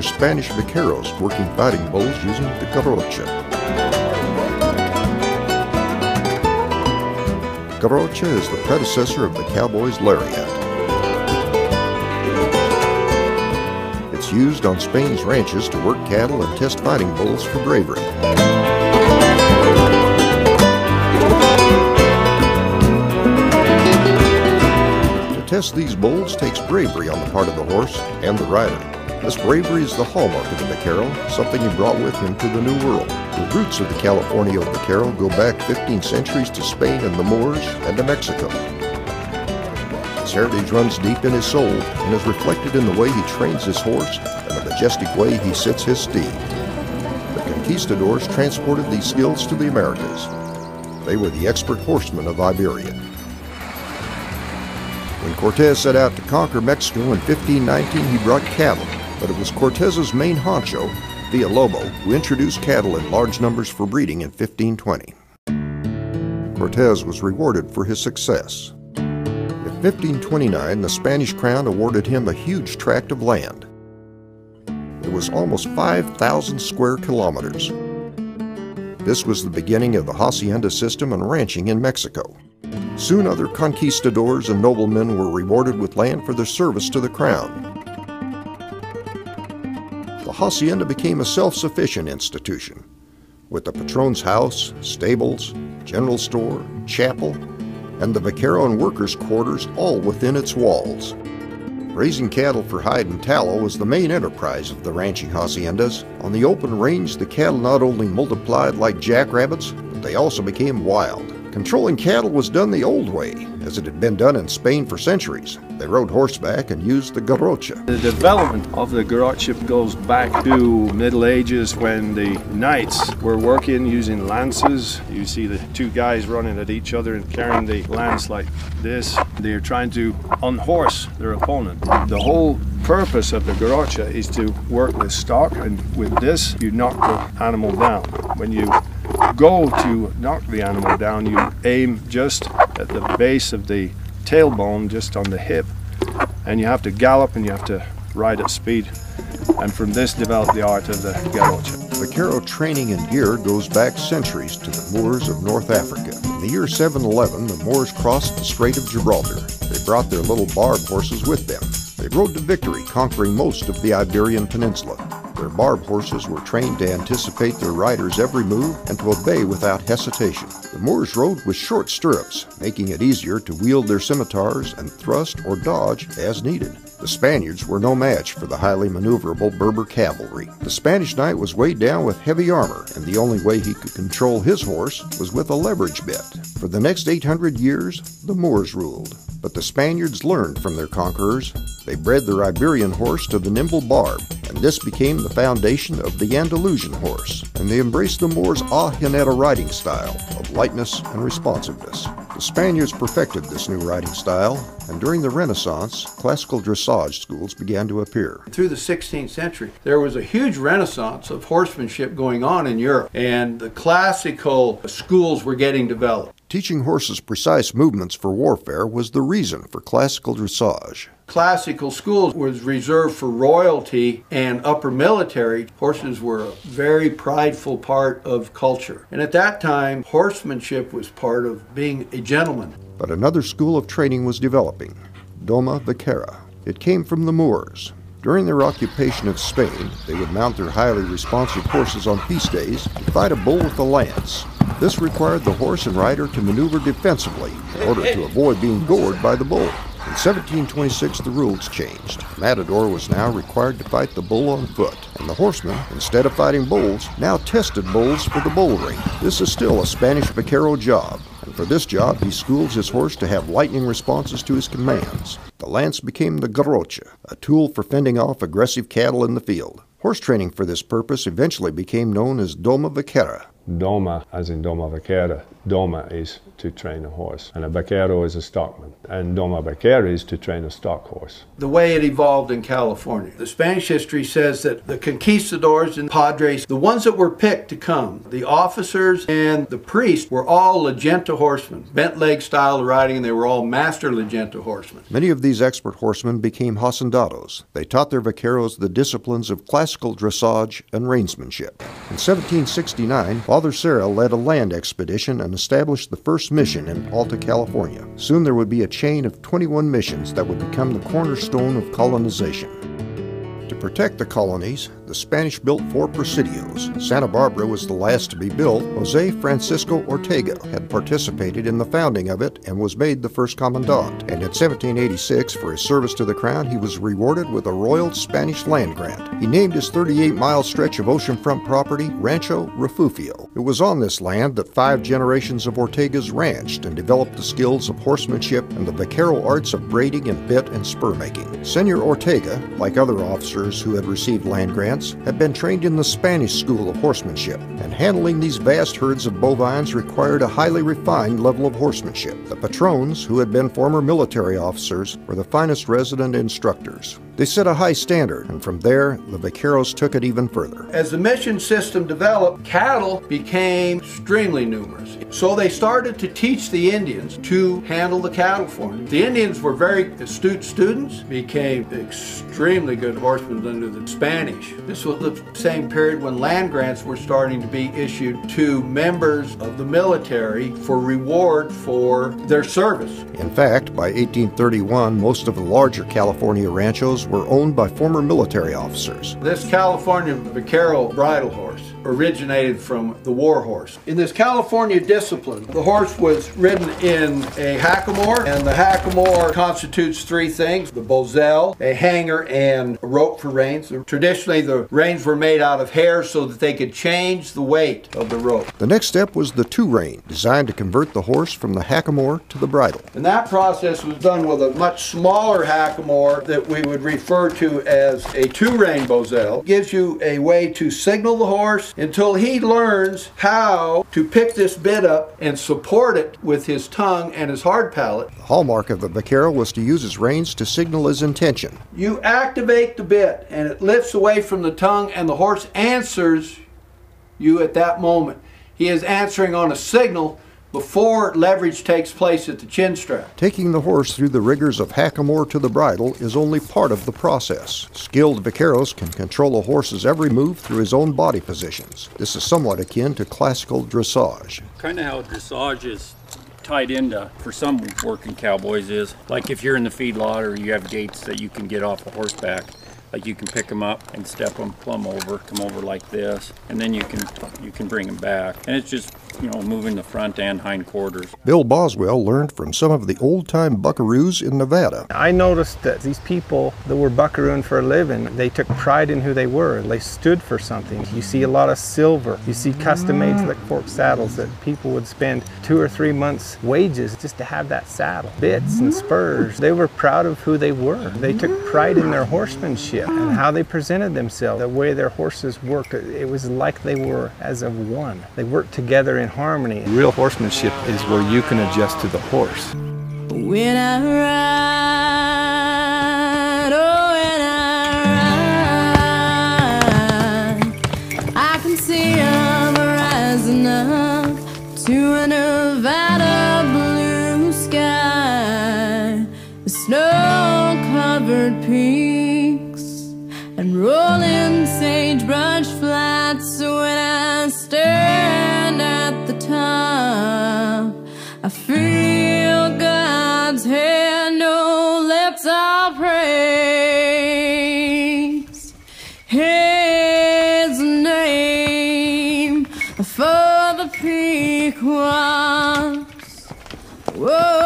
are Spanish vaqueros working fighting bulls using the garrocha. Garrocha is the predecessor of the cowboy's lariat. It's used on Spain's ranches to work cattle and test fighting bulls for bravery. To test these bulls takes bravery on the part of the horse and the rider. This bravery is the hallmark of the vaquero, something he brought with him to the New World. The roots of the Californio Vaquero go back 15 centuries to Spain and the Moors and to Mexico. His heritage runs deep in his soul and is reflected in the way he trains his horse and the majestic way he sits his steed. The conquistadors transported these skills to the Americas. They were the expert horsemen of Iberia. When Cortez set out to conquer Mexico in 1519, he brought cattle, but it was Cortez's main honcho, Villalobos, who introduced cattle in large numbers for breeding in 1520. Cortez was rewarded for his success. In 1529, the Spanish crown awarded him a huge tract of land. It was almost 5,000 square kilometers. This was the beginning of the hacienda system and ranching in Mexico. Soon other conquistadors and noblemen were rewarded with land for their service to the crown. The hacienda became a self-sufficient institution, with the patron's house, stables, general store, chapel, and the vaquero and workers' quarters all within its walls. Raising cattle for hide and tallow was the main enterprise of the ranching haciendas. On the open range, the cattle not only multiplied like jackrabbits, but they also became wild. Controlling cattle was done the old way, as it had been done in Spain for centuries. They rode horseback and used the garrocha. The development of the garrocha goes back to Middle Ages when the knights were working using lances. You see the two guys running at each other and carrying the lance like this. They're trying to unhorse their opponent. The whole purpose of the garrocha is to work with stock, and with this you knock the animal down. When you go to knock the animal down, you aim just at the base of the tailbone, just on the hip, and you have to gallop and you have to ride at speed. And from this developed the art of the garrocha. Vaquero training and gear goes back centuries to the Moors of North Africa. In the year 711, the Moors crossed the Strait of Gibraltar. They brought their little barb horses with them. They rode to victory, conquering most of the Iberian Peninsula. Their barb horses were trained to anticipate their riders' every move and to obey without hesitation. The Moors rode with short stirrups, making it easier to wield their scimitars and thrust or dodge as needed. The Spaniards were no match for the highly maneuverable Berber cavalry. The Spanish knight was weighed down with heavy armor, and the only way he could control his horse was with a leverage bit. For the next 800 years, the Moors ruled. But the Spaniards learned from their conquerors. They bred their Iberian horse to the nimble barb, and this became the foundation of the Andalusian horse. And they embraced the Moors' jineta riding style of lightness and responsiveness. The Spaniards perfected this new riding style, and during the Renaissance, classical dressage schools began to appear. Through the 16th century, there was a huge renaissance of horsemanship going on in Europe, and the classical schools were getting developed. Teaching horses precise movements for warfare was the reason for classical dressage. Classical schools was reserved for royalty and upper military. Horses were a very prideful part of culture. And at that time, horsemanship was part of being a gentleman. But another school of training was developing, Doma Vaquera. It came from the Moors. During their occupation of Spain, they would mount their highly responsive horses on feast days to fight a bull with a lance. This required the horse and rider to maneuver defensively in order to avoid being gored by the bull. In 1726, the rules changed. Matador was now required to fight the bull on foot, and the horseman, instead of fighting bulls, now tested bulls for the bull ring. This is still a Spanish vaquero job, and for this job he schools his horse to have lightning responses to his commands. The lance became the garrocha, a tool for fending off aggressive cattle in the field. Horse training for this purpose eventually became known as Doma Vaquera. Doma, as in Doma Vaquera. Doma is to train a horse, and a vaquero is a stockman, and Doma Vaquera is to train a stock horse. The way it evolved in California. The Spanish history says that the conquistadors and padres, the ones that were picked to come, the officers and the priests were all legenta horsemen, bent leg style of riding, and they were all master legenta horsemen. Many of these expert horsemen became hacendados. They taught their vaqueros the disciplines of classical dressage and reinsmanship. In 1769, Father Serra led a land expedition and established the first mission in Alta California. Soon there would be a chain of 21 missions that would become the cornerstone of colonization. To protect the colonies, the Spanish built 4 presidios. Santa Barbara was the last to be built. Jose Francisco Ortega had participated in the founding of it and was made the first commandant. And in 1786, for his service to the crown, he was rewarded with a royal Spanish land grant. He named his 38-mile stretch of oceanfront property Rancho Refugio. It was on this land that 5 generations of Ortegas ranched and developed the skills of horsemanship and the vaquero arts of braiding and bit and spur making. Senor Ortega, like other officers who had received land grants, had been trained in the Spanish school of horsemanship, and handling these vast herds of bovines required a highly refined level of horsemanship. The patrons, who had been former military officers, were the finest resident instructors. They set a high standard, and from there, the vaqueros took it even further. As the mission system developed, cattle became extremely numerous. So they started to teach the Indians to handle the cattle for them. The Indians were very astute students, became extremely good horsemen under the Spanish. This was the same period when land grants were starting to be issued to members of the military for reward for their service. In fact, by 1831, most of the larger California ranchos were owned by former military officers. This California Vaquero bridle horse originated from the war horse. In this California discipline, the horse was ridden in a hackamore, and the hackamore constitutes 3 things: the bosel, a hanger, and a rope for reins. Traditionally, the reins were made out of hair so that they could change the weight of the rope. The next step was the 2-rein, designed to convert the horse from the hackamore to the bridle. And that process was done with a much smaller hackamore that we would refer to as a 2-rein bosel. It gives you a way to signal the horse until he learns how to pick this bit up and support it with his tongue and his hard palate. The hallmark of the vaquero was to use his reins to signal his intention. You activate the bit and it lifts away from the tongue, and the horse answers you at that moment. He is answering on a signal before leverage takes place at the chin strap. Taking the horse through the rigors of hackamore to the bridle is only part of the process. Skilled vaqueros can control a horse's every move through his own body positions. This is somewhat akin to classical dressage. Kind of how dressage is tied into, for some working cowboys, is like if you're in the feedlot or you have gates that you can get off a horseback. Like you can pick them up and step them plumb over, come over like this, and then you can bring them back. And it's just, moving the front and hind quarters. Bill Boswell learned from some of the old-time buckaroos in Nevada. I noticed that these people that were buckarooing for a living, they took pride in who they were. They stood for something. You see a lot of silver. You see custom-made slick fork saddles that people would spend 2 or 3 months' wages just to have that saddle. Bits and spurs. They were proud of who they were. They took pride in their horsemanship and how they presented themselves, the way their horses worked. It was like they were as of one. They worked together in harmony. Real horsemanship is where you can adjust to the horse. When I ride, oh, when I ride, I can see I'm rising up to a Nevada blue sky, the snow-covered peaks and rolling sagebrush flats. When I stand at the top, I feel God's hand, oh, let's all praise His name for the peak was. Whoa.